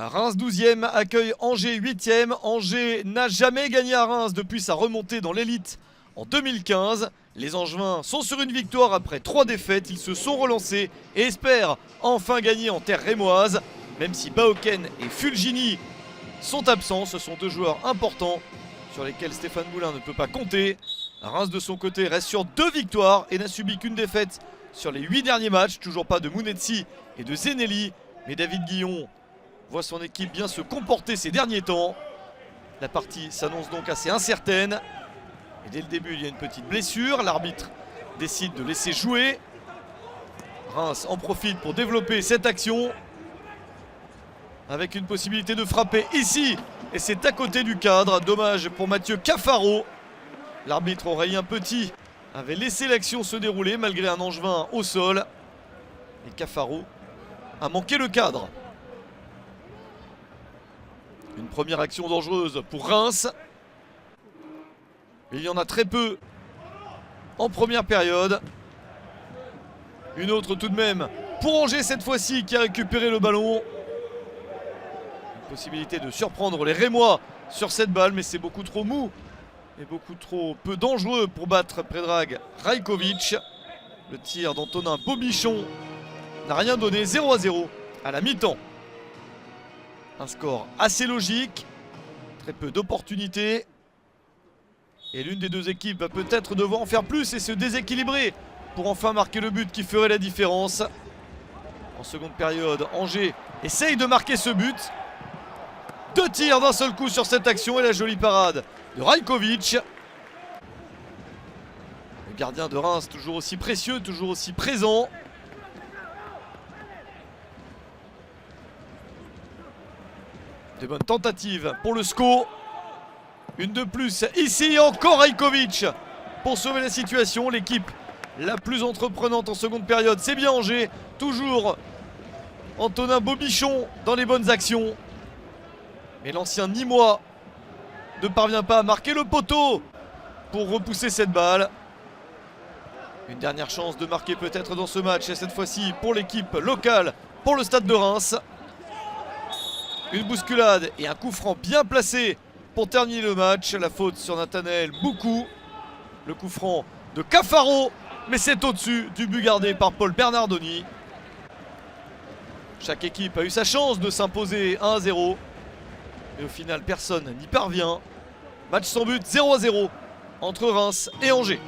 Reims 12e accueille Angers 8e. Angers n'a jamais gagné à Reims depuis sa remontée dans l'élite en 2015. Les Angevins sont sur une victoire après 3 défaites. Ils se sont relancés et espèrent enfin gagner en terre rémoise. Même si Baoken et Fulgini sont absents, ce sont 2 joueurs importants sur lesquels Stéphane Moulin ne peut pas compter. Reims de son côté reste sur 2 victoires et n'a subi qu'une défaite sur les 8 derniers matchs. Toujours pas de Mounetsi et de Zenelli, mais David Guillon voit son équipe bien se comporter ces derniers temps. La partie s'annonce donc assez incertaine. Et dès le début, il y a une petite blessure. L'arbitre décide de laisser jouer. Reims en profite pour développer cette action. Avec une possibilité de frapper ici. Et c'est à côté du cadre. Dommage pour Mathieu Cafaro. L'arbitre Aurélien Petit avait laissé l'action se dérouler malgré un Angevin au sol. Et Cafaro a manqué le cadre. Une première action dangereuse pour Reims. Il y en a très peu en première période. Une autre tout de même pour Angers cette fois-ci qui a récupéré le ballon. Une possibilité de surprendre les Rémois sur cette balle, mais c'est beaucoup trop mou et beaucoup trop peu dangereux pour battre Predrag Rajkovic. Le tir d'Antonin Bobichon n'a rien donné, 0-0 à la mi-temps. Un score assez logique, très peu d'opportunités. Et l'une des 2 équipes va peut-être devoir en faire plus et se déséquilibrer pour enfin marquer le but qui ferait la différence. En seconde période, Angers essaye de marquer ce but. 2 tirs d'un seul coup sur cette action et la jolie parade de Rajkovic. Le gardien de Reims toujours aussi précieux, toujours aussi présent. Des bonnes tentatives pour le SCO. Une de plus ici, encore Rajkovic pour sauver la situation. L'équipe la plus entreprenante en seconde période, c'est bien Angers. Toujours Antonin Bobichon dans les bonnes actions. Mais l'ancien Nîmois ne parvient pas à marquer le poteau pour repousser cette balle. Une dernière chance de marquer peut-être dans ce match, et cette fois-ci pour l'équipe locale, pour le stade de Reims. Une bousculade et un coup franc bien placé pour terminer le match. La faute sur Nathanaël Boukou. Le coup franc de Cafaro, mais c'est au-dessus du but gardé par Paul Bernardoni. Chaque équipe a eu sa chance de s'imposer 1-0. Et au final, personne n'y parvient. Match sans but, 0-0 entre Reims et Angers.